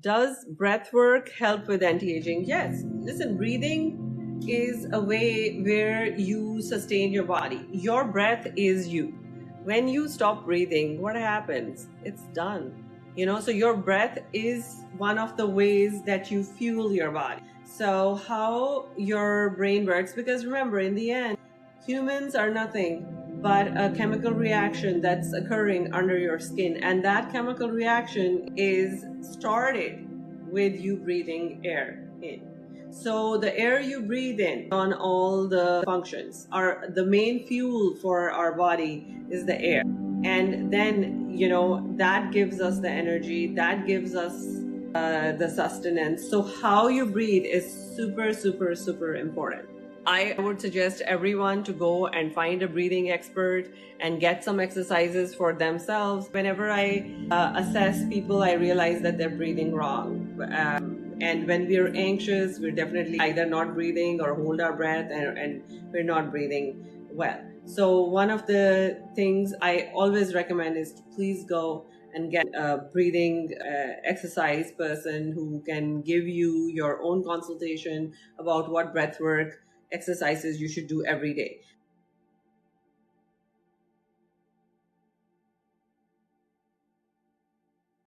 Does breath work help with anti-aging? Yes. Listen, breathing is a way where you sustain your body. Your breath is you. When you stop breathing, what happens? It's done. So your breath is one of the ways that you fuel your body. So how your brain works, because remember, in the end, humans are nothing but a chemical reaction that's occurring under your skin. And that chemical reaction is started with you breathing air in. So the air you breathe in on all the functions are the main fuel for our body is the air. And then, that gives us the energy, that gives us the sustenance. So how you breathe is super, super, super important. I would suggest everyone to go and find a breathing expert and get some exercises for themselves. Whenever I assess people, I realize that they're breathing wrong. And when we're anxious, we're definitely either not breathing or hold our breath and we're not breathing well. So one of the things I always recommend is to please go and get a breathing exercise person who can give you your own consultation about what breath work exercises you should do every day.